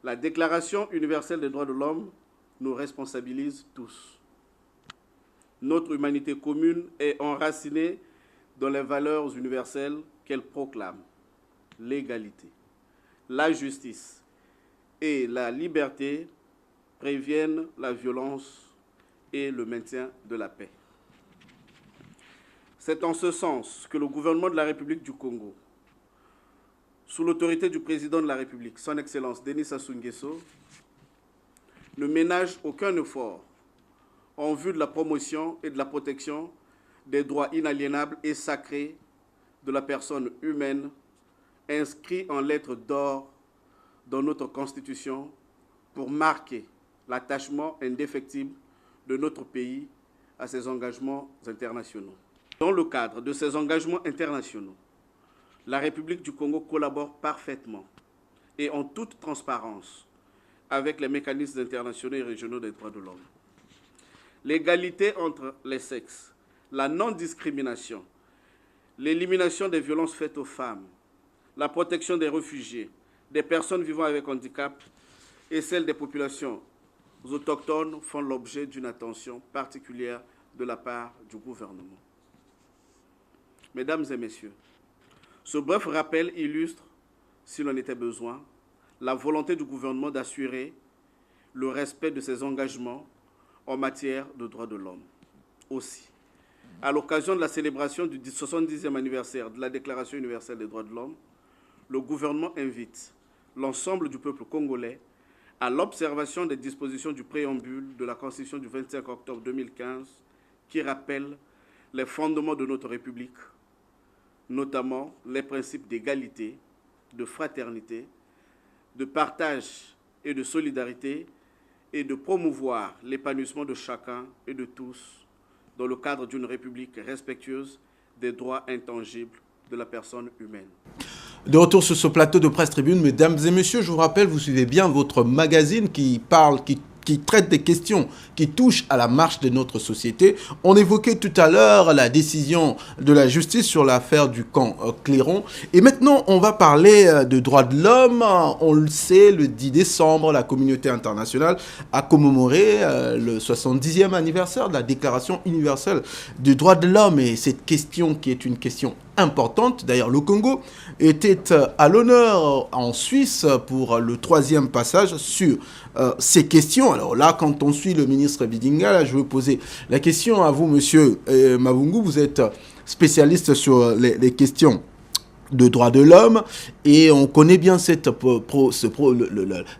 La Déclaration universelle des droits de l'homme nous responsabilise tous. Notre humanité commune est enracinée dans les valeurs universelles qu'elle proclame. L'égalité, la justice et la liberté préviennent la violence et le maintien de la paix. C'est en ce sens que le gouvernement de la République du Congo, sous l'autorité du président de la République, son Excellence Denis Sassou Nguesso, ne ménage aucun effort en vue de la promotion et de la protection des droits inaliénables et sacrés de la personne humaine inscrits en lettres d'or dans notre Constitution pour marquer l'attachement indéfectible de notre pays à ses engagements internationaux. Dans le cadre de ces engagements internationaux, la République du Congo collabore parfaitement et en toute transparence avec les mécanismes internationaux et régionaux des droits de l'homme. L'égalité entre les sexes, la non-discrimination, l'élimination des violences faites aux femmes, la protection des réfugiés, des personnes vivant avec handicap et celle des populations autochtones font l'objet d'une attention particulière de la part du gouvernement. Mesdames et messieurs, ce bref rappel illustre, s'il en était besoin, la volonté du gouvernement d'assurer le respect de ses engagements en matière de droits de l'homme. Aussi, à l'occasion de la célébration du 70e anniversaire de la Déclaration universelle des droits de l'homme, le gouvernement invite l'ensemble du peuple congolais à l'observation des dispositions du préambule de la Constitution du 25 octobre 2015 qui rappelle les fondements de notre République, notamment les principes d'égalité, de fraternité, de partage et de solidarité, et de promouvoir l'épanouissement de chacun et de tous dans le cadre d'une République respectueuse des droits intangibles de la personne humaine. De retour sur ce plateau de Presse Tribune, mesdames et messieurs, je vous rappelle, vous suivez bien votre magazine qui traite des questions qui touchent à la marche de notre société. On évoquait tout à l'heure la décision de la justice sur l'affaire du camp Clairon. Et maintenant, on va parler de droits de l'homme. On le sait, le 10 décembre, la communauté internationale a commémoré le 70e anniversaire de la Déclaration universelle des droits de l'homme. Et cette question qui est une question importante, d'ailleurs le Congo était à l'honneur en Suisse pour le 3e passage sur ces questions. Alors là, quand on suit le ministre Bidinga, là, je veux poser la question à vous, monsieur Mavungu. Vous êtes spécialiste sur les questions de droits de l'homme et on connaît bien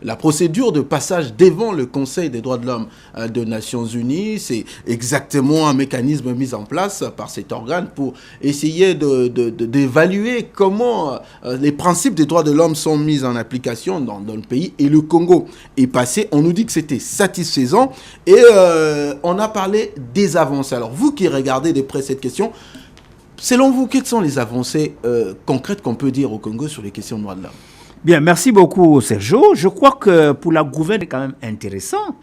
la procédure de passage devant le Conseil des droits de l'homme des Nations Unies. C'est exactement un mécanisme mis en place par cet organe pour essayer d'évaluer comment les principes des droits de l'homme sont mis en application dans le pays. Et le Congo est passé, on nous dit que c'était satisfaisant et on a parlé des avancées. Alors vous qui regardez de près cette question, selon vous, quelles sont les avancées concrètes qu'on peut dire au Congo sur les questions de droits de l'homme? Bien, merci beaucoup Sergio. Je crois que pour la gouvernement, c'est quand même intéressant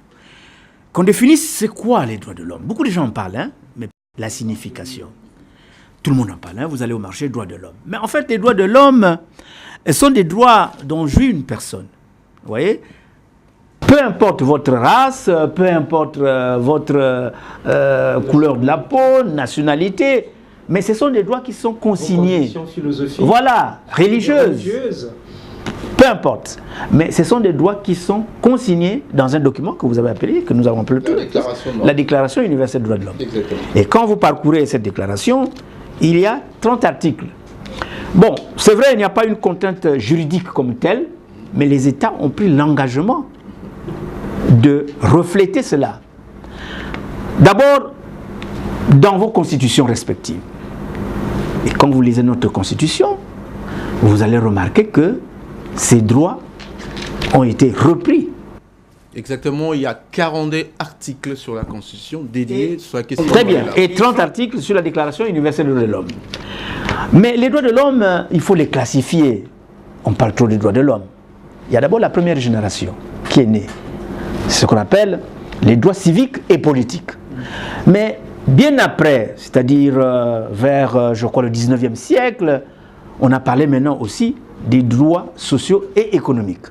qu'on définisse c'est quoi les droits de l'homme. Beaucoup de gens en parlent, hein, mais la signification. Tout le monde en parle, hein, vous allez au marché, droits de l'homme. Mais en fait, les droits de l'homme sont des droits dont jouit une personne. Vous voyez ? Peu importe votre race, peu importe votre couleur de la peau, nationalité, mais ce sont des droits qui sont consignés. Voilà, religieuses. Peu importe. Mais ce sont des droits qui sont consignés dans un document que vous avez appelé, que nous avons appelé la Déclaration universelle des droits de l'homme. Et quand vous parcourez cette déclaration, il y a 30 articles. Bon, c'est vrai, il n'y a pas une contrainte juridique comme telle, mais les États ont pris l'engagement de refléter cela. D'abord, dans vos constitutions respectives. Et quand vous lisez notre constitution, vous allez remarquer que ces droits ont été repris. Exactement, il y a 42 articles sur la constitution dédiés sur la question. Très bien, et 30 articles sur la Déclaration universelle des droits de l'homme. Mais les droits de l'homme, il faut les classifier. On parle trop des droits de l'homme. Il y a d'abord la première génération qui est née. C'est ce qu'on appelle les droits civiques et politiques. Mais bien après, c'est-à-dire vers, je crois, le 19e siècle, on a parlé maintenant aussi des droits sociaux et économiques.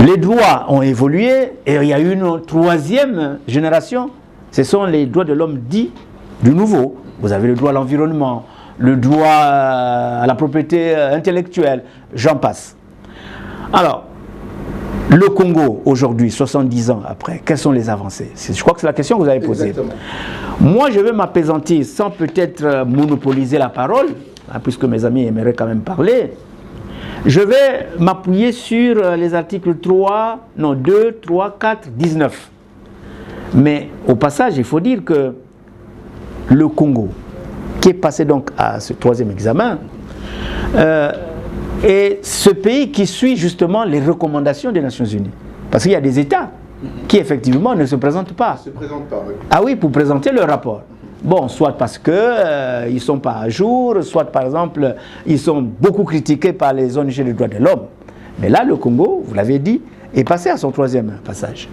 Les droits ont évolué et il y a une troisième génération. Ce sont les droits de l'homme dits du nouveau. Vous avez le droit à l'environnement, le droit à la propriété intellectuelle, j'en passe. Alors, le Congo, aujourd'hui, 70 ans après, quelles sont les avancées? Je crois que c'est la question que vous avez posée. Exactement. Moi, je vais m'apaisantir sans peut-être monopoliser la parole, hein, puisque mes amis aimeraient quand même parler. Je vais m'appuyer sur les articles 2, 3, 4, 19. Mais au passage, il faut dire que le Congo, qui est passé donc à ce troisième examen, est ce pays qui suit justement les recommandations des Nations Unies. Parce qu'il y a des États qui effectivement ne se présentent pas. Se présente pas, oui. Ah oui, pour présenter le rapport. Bon, soit parce que ils ne sont pas à jour, soit par exemple, ils sont beaucoup critiqués par les ONG des droits de l'homme. Mais là, le Congo, vous l'avez dit, est passé à son troisième passage.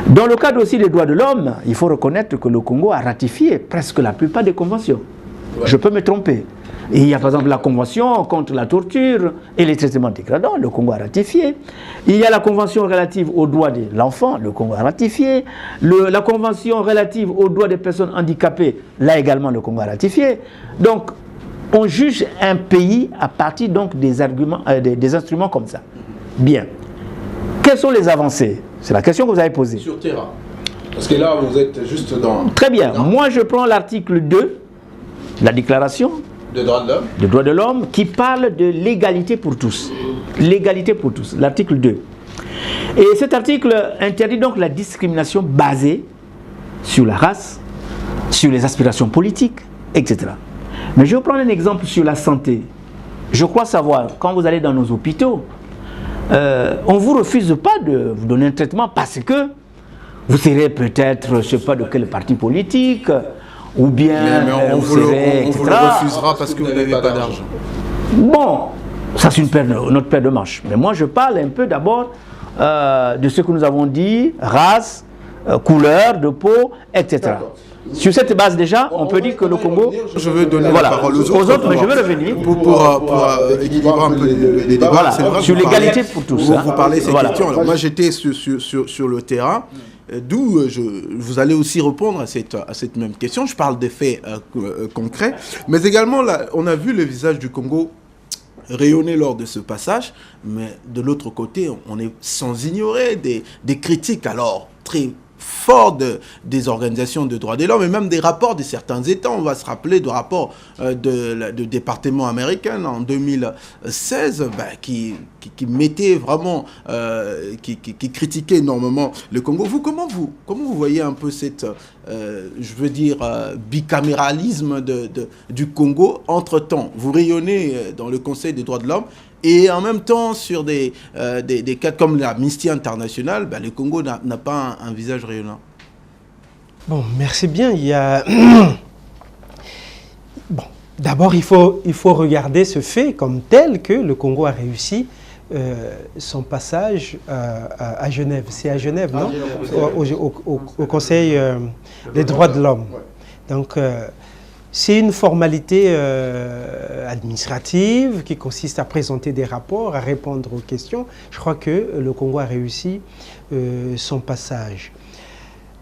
Dans le cadre aussi des droits de l'homme, il faut reconnaître que le Congo a ratifié presque la plupart des conventions. Ouais. Je peux me tromper. Et il y a par exemple la convention contre la torture et les traitements dégradants, le Congo a ratifié. Il y a la convention relative aux droits de l'enfant, le Congo a ratifié. La convention relative aux droits des personnes handicapées, là également le Congo a ratifié. Donc on juge un pays à partir donc des arguments, des instruments comme ça. Bien. Quelles sont les avancées? C'est la question que vous avez posée. Sur terrain. Parce que là, vous êtes juste dans... Très bien. Moi, je prends l'article 2, la déclaration des droits de l'homme. Des droits de l'homme, qui parle de l'égalité pour tous. L'égalité pour tous, l'article 2. Et cet article interdit donc la discrimination basée sur la race, sur les aspirations politiques, etc. Mais je vais prendre un exemple sur la santé. Je crois savoir, quand vous allez dans nos hôpitaux, on ne vous refuse pas de vous donner un traitement parce que vous serez peut-être, je ne sais pas de quel parti politique, ou bien mais on vous le refusera parce que vous n'avez pas d'argent. Bon, ça c'est notre paire de manches. Mais moi je parle un peu d'abord de ce que nous avons dit, race, couleur de peau, etc. Sur cette base déjà, on peut dire que le Congo... Je veux donner la parole aux autres, mais je vais revenir. Pour équilibrer un peu les débats. Voilà, sur l'égalité pour tous. Vous parlez de ces questions. Alors, moi j'étais sur le terrain. D'où vous allez aussi répondre à cette même question. Je parle des faits concrets. Mais également, là, on a vu le visage du Congo rayonner lors de ce passage. Mais de l'autre côté, on est sans ignorer des critiques alors très fortes des organisations de droits de l'homme et même des rapports de certains États. On va se rappeler du rapport du département américain en 2016 qui mettait vraiment, qui critiquait énormément le Congo. Vous, comment vous voyez un peu cette, je veux dire, bicaméralisme du Congo entre-temps? Vous rayonnez dans le Conseil des droits de l'homme et en même temps, sur des cas comme l'Amnesty International, le Congo n'a pas un visage rayonnant. Bon, merci bien. Il y a... Bon, d'abord, il faut regarder ce fait comme tel que le Congo a réussi son passage à Genève. C'est à Genève, non? Au Conseil des droits de l'homme. Donc, c'est une formalité administrative qui consiste à présenter des rapports, à répondre aux questions. Je crois que le Congo a réussi son passage.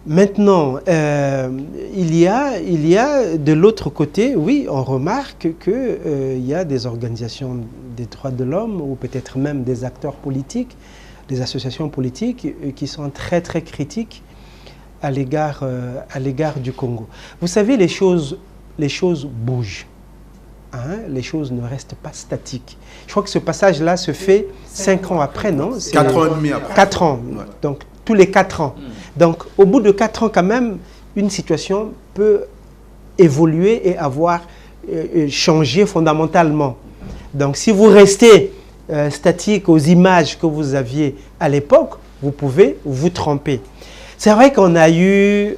Maintenant, il y a de l'autre côté, oui, on remarque qu'il y a des organisations des droits de l'homme ou peut-être même des acteurs politiques, des associations politiques qui sont très très critiques à l'égard du Congo. Vous savez, les choses bougent. Hein? Les choses ne restent pas statiques. Je crois que ce passage-là se fait 5 ans après, non? 4 ans et demi après. 4 ans, ouais. Donc tous les 4 ans. Donc au bout de 4 ans, quand même, une situation peut évoluer et avoir changé fondamentalement. Donc si vous restez statique aux images que vous aviez à l'époque, vous pouvez vous tromper. C'est vrai qu'on a eu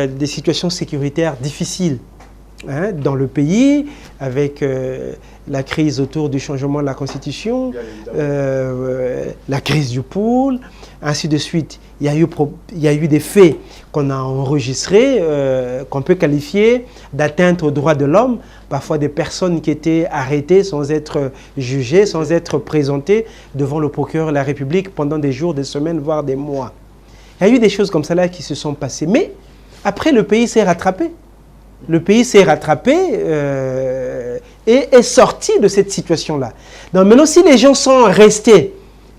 des situations sécuritaires difficiles dans le pays, avec la crise autour du changement de la Constitution, la crise du pôle, ainsi de suite. Il y a eu des faits qu'on a enregistrés, qu'on peut qualifier d'atteinte aux droits de l'homme, parfois des personnes qui étaient arrêtées sans être jugées, sans être présentées devant le procureur de la République pendant des jours, des semaines, voire des mois. Il y a eu des choses comme ça là qui se sont passées. Mais après, le pays s'est rattrapé. Le pays s'est rattrapé et est sorti de cette situation-là. Donc maintenant, si les gens sont restés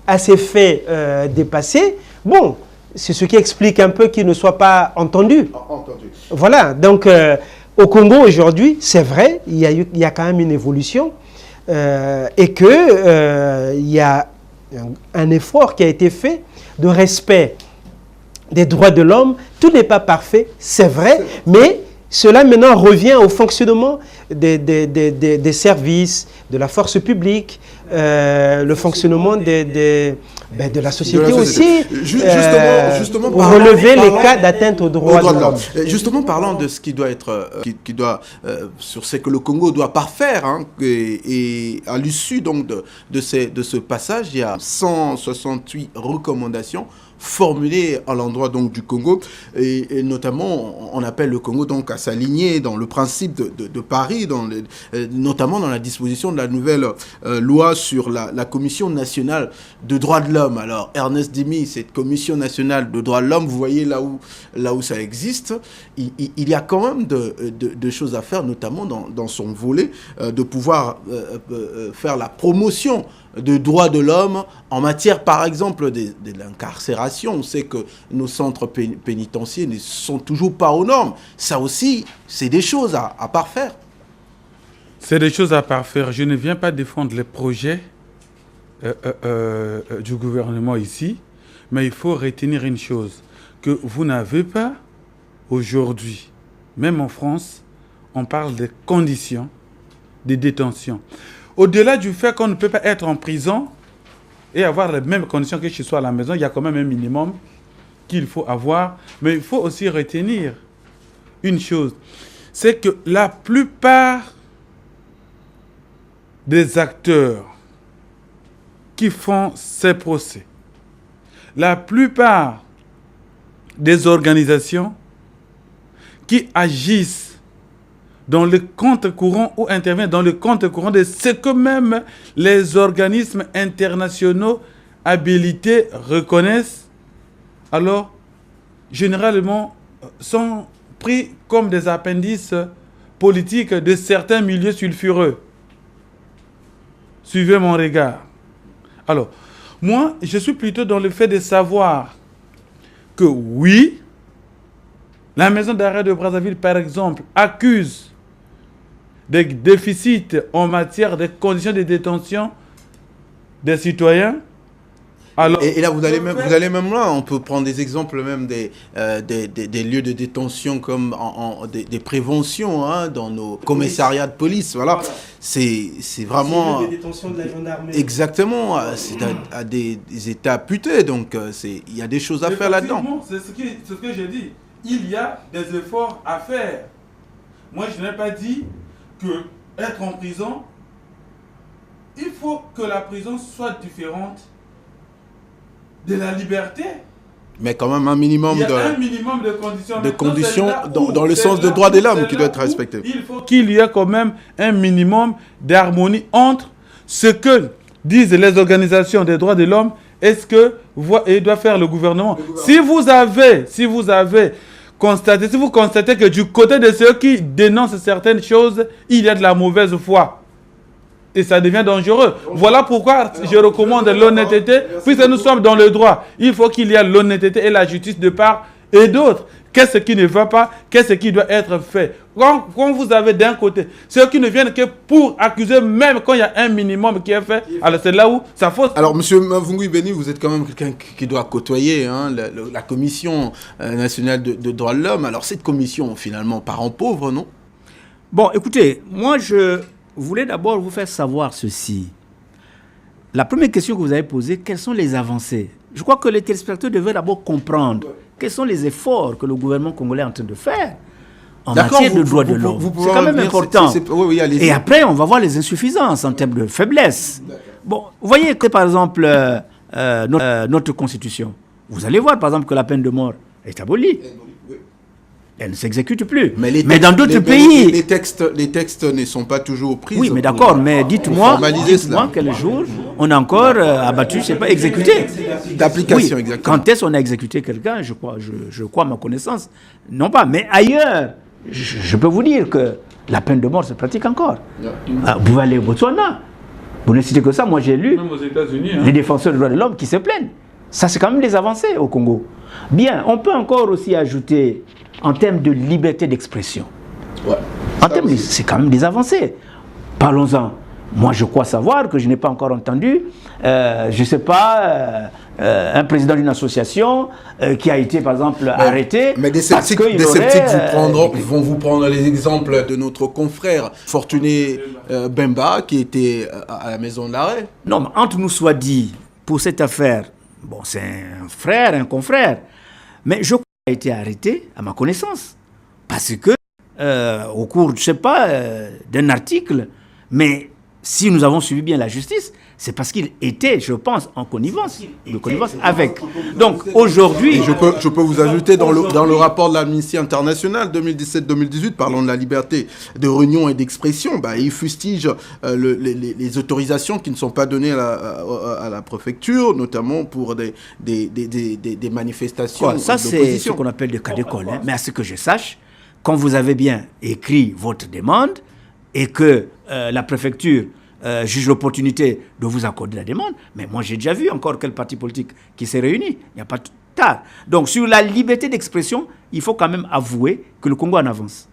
à ces faits dépassés, bon, c'est ce qui explique un peu qu'ils ne soient pas entendus. Voilà, donc au Congo aujourd'hui, c'est vrai, il y a quand même une évolution et qu'il y a un effort qui a été fait de respect des droits de l'homme. Tout n'est pas parfait, c'est vrai, mais cela maintenant revient au fonctionnement des services, de la force publique, le fonctionnement de la société aussi, justement pour relever les cas d'atteinte aux droits de l'homme. Justement, parlant de ce qui doit être, sur ce que le Congo doit parfaire, hein, et à l'issue donc de ce passage, il y a 168 recommandations formulées à l'endroit donc du Congo, et notamment on appelle le Congo donc à s'aligner dans le principe de Paris, notamment dans la disposition de la nouvelle loi sur la Commission nationale de droits de l'homme. Alors Ernest Demy, cette Commission nationale de droits de l'homme, vous voyez là où ça existe, il y a quand même de choses à faire, notamment dans son volet, de pouvoir faire la promotion de droits de l'homme en matière, par exemple, de l'incarcération. On sait que nos centres pénitentiaires ne sont toujours pas aux normes. Ça aussi, c'est des choses à parfaire. C'est des choses à parfaire. Je ne viens pas défendre les projets du gouvernement ici, mais il faut retenir une chose, que vous n'avez pas aujourd'hui, même en France, on parle des conditions de détention. Au-delà du fait qu'on ne peut pas être en prison et avoir les mêmes conditions que chez soi à la maison, il y a quand même un minimum qu'il faut avoir. Mais il faut aussi retenir une chose, c'est que la plupart des acteurs qui font ces procès, la plupart des organisations qui agissent dans le compte courant ou intervient dans le compte courant de ce que même les organismes internationaux habilités reconnaissent, alors généralement sont pris comme des appendices politiques de certains milieux sulfureux. Suivez mon regard. Alors, moi, je suis plutôt dans le fait de savoir que oui, la maison d'arrêt de Brazzaville, par exemple, accuse des déficits en matière de conditions de détention des citoyens. Alors, et là, vous allez même là, on peut prendre des exemples même des lieux de détention comme des préventions, hein, dans nos commissariats de police. Voilà. C'est vraiment... C'est lieux de détention de la gendarmerie. Exactement, c'est à des états putés, donc il y a des choses à faire là-dedans. C'est ce que j'ai dit. Il y a des efforts à faire. Moi, je n'ai pas dit que être en prison, il faut que la prison soit différente de la liberté. Mais quand même un minimum un minimum de conditions. Dans le sens de droit de l'homme qui doit être respecté. Il faut qu'il y ait quand même un minimum d'harmonie entre ce que disent les organisations des droits de l'homme et ce que doit faire le gouvernement. Si vous constatez que du côté de ceux qui dénoncent certaines choses, il y a de la mauvaise foi. Et ça devient dangereux. Voilà pourquoi je recommande l'honnêteté, puisque nous sommes dans le droit. Il faut qu'il y ait l'honnêteté et la justice de part et d'autre. Qu'est-ce qui ne va pas? Qu'est-ce qui doit être fait? Quand vous avez d'un côté ceux qui ne viennent que pour accuser, même quand il y a un minimum qui est fait, alors c'est là où ça fausse. Alors, M. Mavungu Beni, vous êtes quand même quelqu'un qui doit côtoyer, hein, la Commission nationale de droits de l'homme. Alors, cette commission, finalement, parent pauvre, non? Bon, écoutez, moi, je voulais d'abord vous faire savoir ceci. La première question que vous avez posée, quelles sont les avancées? Je crois que les téléspectateurs devraient d'abord comprendre quels sont les efforts que le gouvernement congolais est en train de faire en matière de droits de l'homme. C'est quand même important. Oui, et après, on va voir les insuffisances en termes de faiblesse. Bon, vous voyez que, par exemple, notre Constitution, vous allez voir, par exemple, que la peine de mort est abolie. Elle ne s'exécute plus. Mais dans d'autres pays... Les textes ne sont pas toujours pris. Oui, mais d'accord, mais dites-moi quel jour on a encore abattu, je ne sais pas, exécuté. D'application, oui, exactement. Quand est-ce qu'on a exécuté quelqu'un, je crois, à ma connaissance, non pas. Mais ailleurs, je peux vous dire que la peine de mort se pratique encore. Vous pouvez aller au Botswana. Vous ne citez que ça, moi j'ai lu Même aux États-Unis, les défenseurs des droits de l'homme qui se plaignent. Ça, c'est quand même des avancées au Congo. Bien, on peut encore aussi ajouter en termes de liberté d'expression. Ouais, c'est quand même des avancées. Parlons-en. Moi, je crois savoir que je n'ai pas encore entendu, je ne sais pas, un président d'une association qui a été, par exemple, arrêté. Mais des sceptiques vont vous prendre les exemples de notre confrère Fortuné Bemba, qui était à la maison de l'arrêt. Non, mais entre nous soit dit, pour cette affaire, bon, c'est un frère, un confrère, mais je crois qu'il a été arrêté, à ma connaissance, parce que, au cours, je ne sais pas, d'un article, mais si nous avons suivi bien la justice, c'est parce qu'il était, je pense, en connivence avec. Donc, aujourd'hui... Je peux vous ajouter dans le rapport de l'Amnesty International 2017-2018, parlant de la liberté de réunion et d'expression, il fustige les autorisations qui ne sont pas données à la préfecture, notamment pour des manifestations ça, c'est ce qu'on appelle des cas d'école. Mais à ce que je sache, quand vous avez bien écrit votre demande et que la préfecture juge l'opportunité de vous accorder la demande, mais moi j'ai déjà vu encore quel parti politique qui s'est réuni, il n'y a pas tard. Donc sur la liberté d'expression, il faut quand même avouer que le Congo en avance.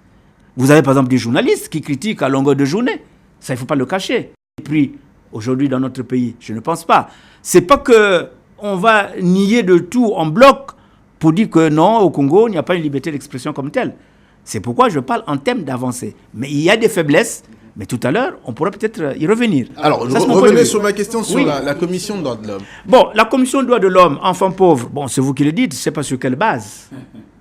Vous avez par exemple des journalistes qui critiquent à longueur de journée, ça il ne faut pas le cacher. Et puis aujourd'hui dans notre pays, je ne pense pas. C'est pas qu'on va nier de tout en bloc pour dire que non, au Congo, il n'y a pas une liberté d'expression comme telle. C'est pourquoi je parle en termes d'avancée. Mais il y a des faiblesses, mais tout à l'heure, on pourra peut-être y revenir. Alors, revenez sur ma question sur la commission des droits de l'homme. Bon, la commission des droits de l'homme, enfants pauvres, bon, c'est vous qui le dites, je ne sais pas sur quelle base.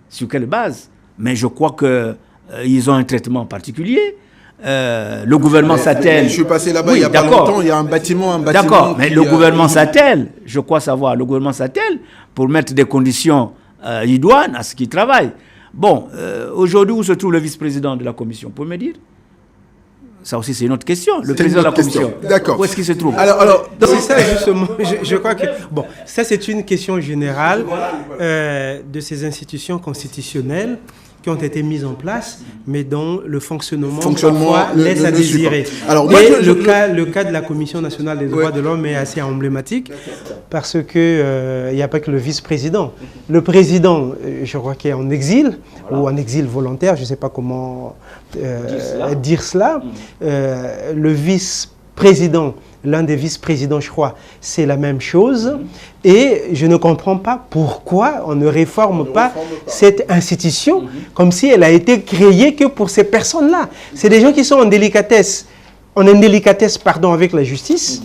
Sur quelle base. Mais je crois qu'ils ont un traitement particulier. Le gouvernement s'attelle... Je suis passé là-bas il n'y a pas longtemps, il y a un bâtiment... D'accord, mais le gouvernement s'attelle, je crois savoir, le gouvernement s'attelle pour mettre des conditions idoines à ce qu'ils travaillent. Bon, aujourd'hui, où se trouve le vice-président de la commission? Vous pouvez me dire? Ça aussi, c'est une autre question. Le président de la commission. D'accord. Où est-ce qu'il se trouve? Alors c'est ça, justement. Je crois que... Bon, ça, c'est une question générale de ces institutions constitutionnelles qui ont été mises en place, mais dont le fonctionnement parfois laisse à désirer. Alors, le cas de la Commission nationale des droits de l'homme est assez emblématique parce que n'y a pas que le vice-président. Le président, je crois qu'il est en exil ou en exil volontaire, je ne sais pas comment dire cela. Le vice-président, l'un des vice-présidents, je crois, c'est la même chose. Et je ne comprends pas pourquoi on ne réforme pas cette institution comme si elle a été créée que pour ces personnes-là. C'est des gens qui sont en indélicatesse avec la justice.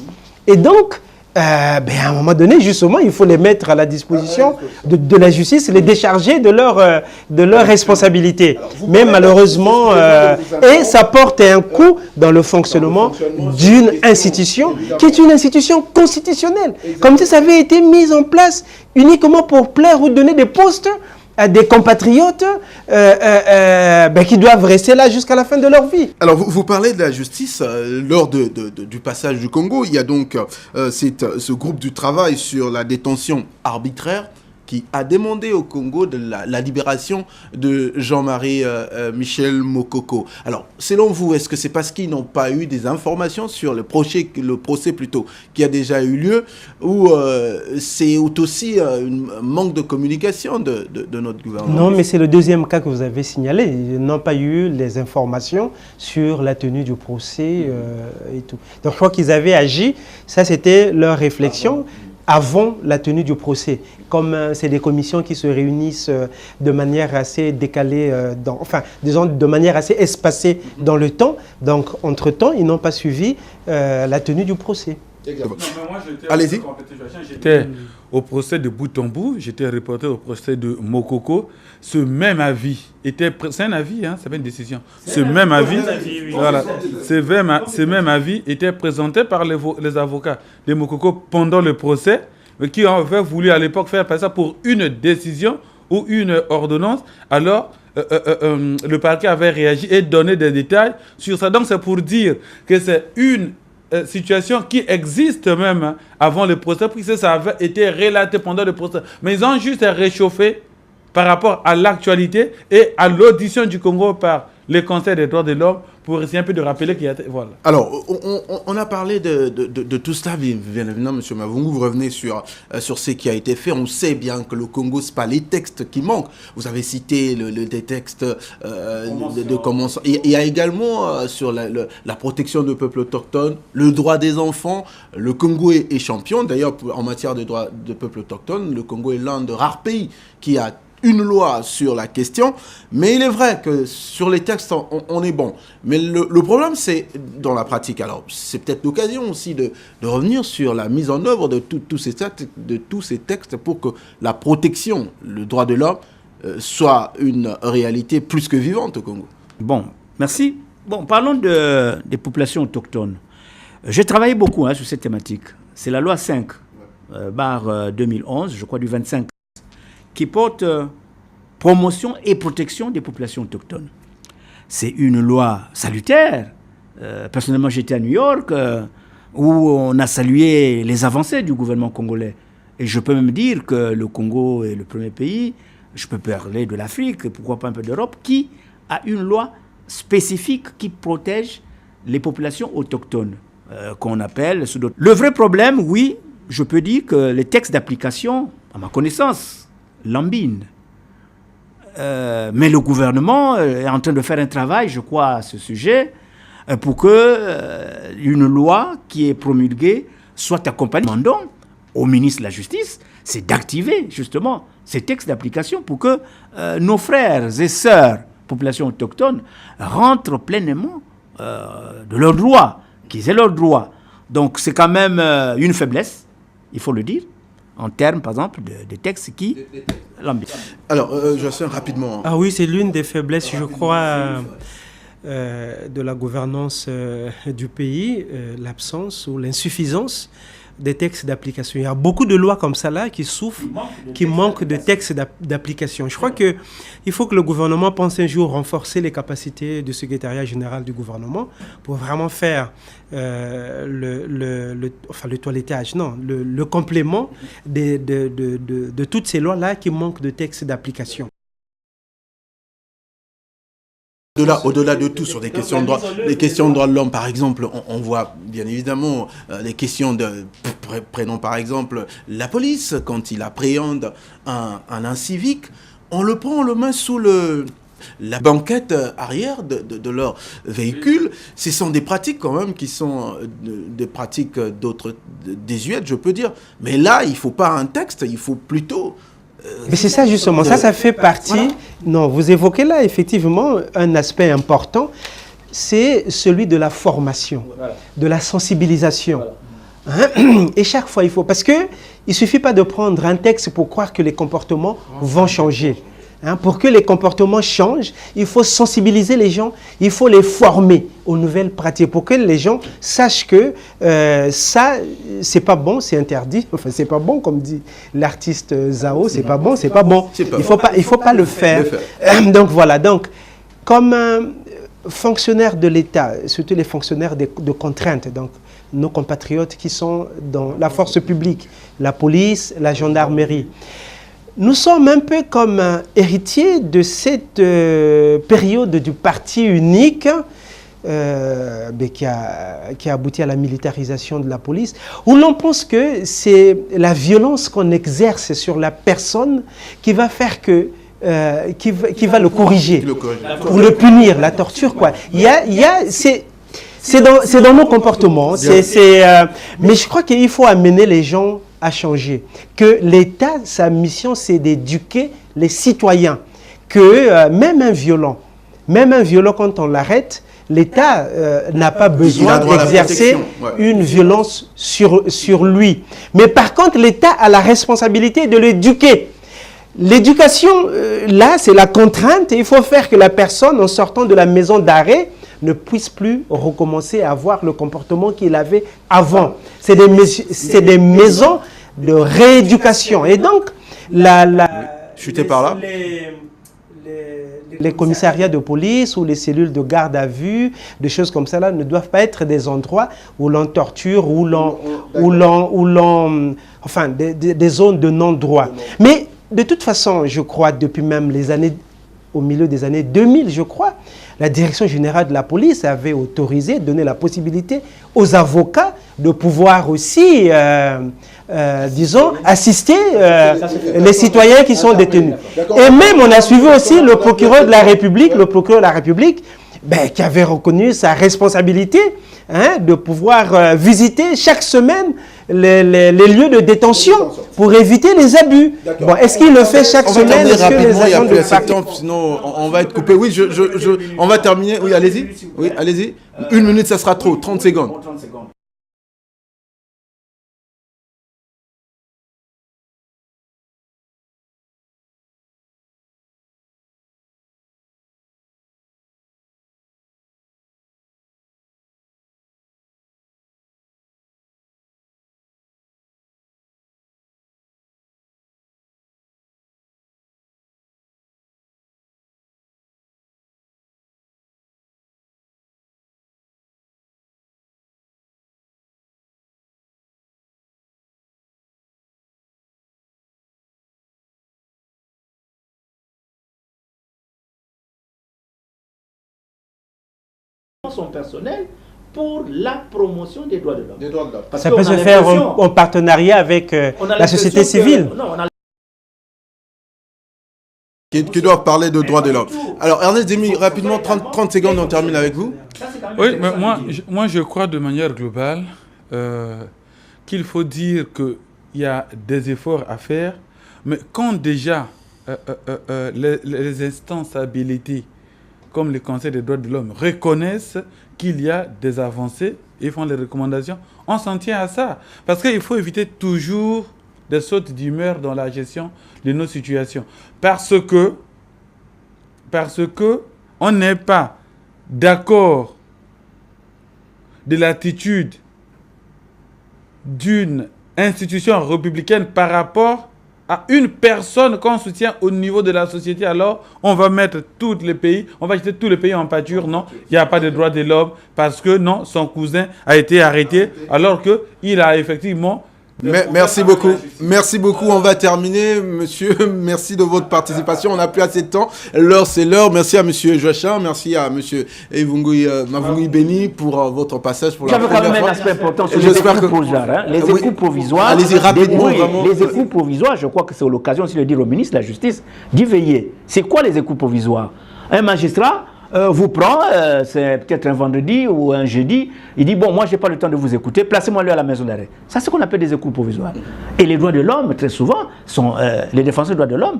Et donc, à un moment donné, justement, il faut les mettre à la disposition de la justice, les décharger de leur responsabilité. Mais malheureusement, et ça porte un coup dans le fonctionnement d'une institution qui est une institution constitutionnelle. Comme si ça avait été mis en place uniquement pour plaire ou donner des postes à des compatriotes qui doivent rester là jusqu'à la fin de leur vie. Alors, vous parlez de la justice. Lors du passage du Congo, il y a donc ce groupe du travail sur la détention arbitraire qui a demandé au Congo de la libération de Jean-Marie Michel Mokoko. Alors, selon vous, est-ce que c'est parce qu'ils n'ont pas eu des informations sur le procès qui a déjà eu lieu, ou c'est aussi un manque de communication de notre gouvernement? Non, mais c'est le deuxième cas que vous avez signalé. Ils n'ont pas eu les informations sur la tenue du procès et tout. Donc, je crois qu'ils avaient agi. Ça, c'était leur réflexion avant la tenue du procès. Comme c'est des commissions qui se réunissent de manière assez décalée, disons de manière assez espacée dans le temps. Donc, entre-temps, ils n'ont pas suivi la tenue du procès. Allez-y. J'étais au procès de Boutombo, j'étais reporter au procès de Mokoko. Ce même avis était... C'est un avis, hein, c'est pas une décision. Ce même avis, voilà, ce même avis était présenté par les avocats de Mokoko pendant le procès, qui avaient voulu à l'époque faire passer ça pour une décision ou une ordonnance. Alors, le parquet avait réagi et donné des détails sur ça. Donc, c'est pour dire que c'est une situation qui existe même avant le procès, puisque ça avait été relaté pendant le procès. Mais ils ont juste réchauffé par rapport à l'actualité et à l'audition du Congo par le Conseil des droits de l'homme pour essayer un peu de rappeler qu'il y a... Voilà. Alors, on a parlé de tout cela, bien évidemment, M. Mavungu, vous revenez sur ce qui a été fait. On sait bien que le Congo, ce n'est pas les textes qui manquent. Vous avez cité des textes de commencement. Il y a également sur la protection de peuples autochtones, le droit des enfants. Le Congo est champion. D'ailleurs, en matière de droit de peuples autochtones, le Congo est l'un des rares pays qui a une loi sur la question, mais il est vrai que sur les textes, on est bon. Mais le problème, c'est dans la pratique. Alors, c'est peut-être l'occasion aussi de revenir sur la mise en œuvre de tous ces textes pour que la protection, le droit de l'homme, soit une réalité plus que vivante au Congo. Bon, merci. Bon, parlons des populations autochtones. J'ai travaillé beaucoup sur cette thématique. C'est la loi 5, barre 2011, je crois du 25, qui porte promotion et protection des populations autochtones. C'est une loi salutaire. Personnellement, j'étais à New York, où on a salué les avancées du gouvernement congolais. Et je peux même dire que le Congo est le premier pays, je peux parler de l'Afrique, pourquoi pas un peu d'Europe, qui a une loi spécifique qui protège les populations autochtones, qu'on appelle sous d'autres. Le vrai problème, oui, je peux dire que les textes d'application, à ma connaissance, lambine. Mais le gouvernement est en train de faire un travail, je crois, à ce sujet, pour que une loi qui est promulguée soit accompagnée. Demandons au ministre de la Justice, c'est d'activer justement ces textes d'application pour que nos frères et sœurs, populations autochtones, rentrent pleinement de leurs droits, qu'ils aient leurs droits. Donc c'est quand même une faiblesse, il faut le dire, en termes, par exemple, de textes qui... Alors, Jocelyn, rapidement. Ah oui, c'est l'une des faiblesses, je crois, de la gouvernance du pays, l'absence ou l'insuffisance des textes d'application. Il y a beaucoup de lois comme ça là qui souffrent, qui manquent de textes d'application. Je crois qu'il faut que le gouvernement pense un jour renforcer les capacités du secrétariat général du gouvernement pour vraiment faire le toilettage, non, le complément de toutes ces lois-là qui manquent de textes d'application. Au-delà de tout, sur des questions de droits de l'homme, par exemple, on voit bien évidemment les questions de... Prenons par exemple la police, quand il appréhende un incivique, on le prend, on le met sous la banquette arrière de leur véhicule. Ce sont des pratiques quand même qui sont des pratiques d'autres désuètes, je peux dire. Mais là, il ne faut pas un texte, il faut plutôt... Mais c'est ça justement, ça fait partie... Voilà. Non, vous évoquez là effectivement un aspect important, c'est celui de la formation, voilà, de la sensibilisation. Voilà. Hein? Et chaque fois, il faut... Parce qu'il ne suffit pas de prendre un texte pour croire que les comportements vont changer. Hein? Pour que les comportements changent, il faut sensibiliser les gens, il faut les former aux nouvelles pratiques pour que les gens sachent que ça, c'est pas bon, c'est interdit. Enfin, c'est pas bon, comme dit l'artiste Zao, c'est pas bon, c'est pas bon. Il faut pas le faire. Donc voilà, donc comme fonctionnaires de l'État, surtout les fonctionnaires de contrainte, donc nos compatriotes qui sont dans la force publique, la police, la gendarmerie, nous sommes un peu comme héritiers de cette période du parti unique qui a abouti à la militarisation de la police, où l'on pense que c'est la violence qu'on exerce sur la personne qui va faire que qui va le corriger, ou le punir, la torture, quoi. C'est dans nos comportements, mais je crois qu'il faut amener les gens à changer. Que l'État, sa mission, c'est d'éduquer les citoyens. Que même un violent, quand on l'arrête, l'État n'a pas Il a besoin droit à la d'exercer protection, ouais. une violence sur lui. Mais par contre, l'État a la responsabilité de l'éduquer. L'éducation, là, c'est la contrainte. Et il faut faire que la personne, en sortant de la maison d'arrêt, ne puisse plus recommencer à avoir le comportement qu'il avait avant. C'est des maisons de rééducation. Et donc, Chuté par là. Les commissariats de police ou les cellules de garde à vue, des choses comme ça là, ne doivent pas être des endroits où l'on torture, enfin, des zones de non-droit. Mais de toute façon, je crois, depuis même les années, au milieu des années 2000, je crois, la direction générale de la police avait autorisé, donné la possibilité aux avocats de pouvoir aussi, disons, assister les citoyens qui sont détenus. Et même, on a suivi aussi le procureur de la République, qui avait reconnu sa responsabilité de pouvoir visiter chaque semaine les lieux de détention pour éviter les abus. Bon, est-ce qu'il le fait chaque semaine? Est-ce que les agents de temps, sinon on va être coupé. Oui, on va terminer. Oui, allez-y. Oui, allez-y. 1 minute, ça sera trop. 30 secondes. Son personnel pour la promotion des droits de l'homme. Ça peut se faire en partenariat avec la société civile. Qui doivent parler de droits de l'homme. Alors, Ernest Demi, rapidement, 30 secondes, on termine avec vous. Oui, mais moi, je crois de manière globale qu'il faut dire qu'il y a des efforts à faire, mais quand déjà les instances habilitées comme les conseils des droits de l'homme reconnaissent qu'il y a des avancées et font les recommandations, on s'en tient à ça. Parce qu'il faut éviter toujours des sautes d'humeur dans la gestion de nos situations. Parce que on n'est pas d'accord de l'attitude d'une institution républicaine par rapport à une personne qu'on soutient au niveau de la société, alors on va mettre tous les pays, on va jeter tous les pays en pâture. Non, il n'y a pas de droits de l'homme parce que non, son cousin a été arrêté alors qu'il a effectivement... Merci beaucoup. Merci beaucoup. On va terminer, monsieur. Merci de votre participation. On n'a plus assez de temps. L'heure, c'est l'heure. Merci à monsieur Joachim. Merci à monsieur Mavungui Beni pour votre passage pour la première fois. J'avais quand même un aspect important sur les écoutes provisoires. Les écoutes provisoires. Allez-y rapidement, vraiment. Les écoutes provisoires, je crois que c'est l'occasion aussi de dire au ministre de la Justice d'y veiller. C'est quoi les écoutes provisoires? Un magistrat vous prend, c'est peut-être un vendredi ou un jeudi, il dit, bon, moi, je n'ai pas le temps de vous écouter, placez-moi lui à la maison d'arrêt. Ça, c'est ce qu'on appelle des écoutes provisoires. Et les droits de l'homme, très souvent, les défenseurs des droits de l'homme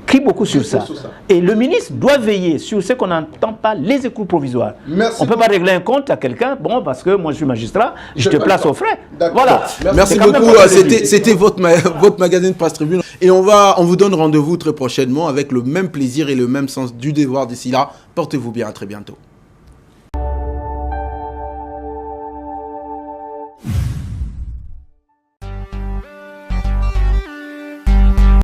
crient beaucoup sur ça. Et le ministre doit veiller sur ce qu'on n'entend pas, les écoutes provisoires. On ne peut pas régler un compte à quelqu'un, bon, parce que moi, je suis magistrat, je te place aux frais. Voilà. Merci beaucoup. C'était votre magazine Presse Tribune. Et on vous donne rendez-vous très prochainement avec le même plaisir et le même sens du devoir. D'ici là, portez-vous bien. À très bientôt.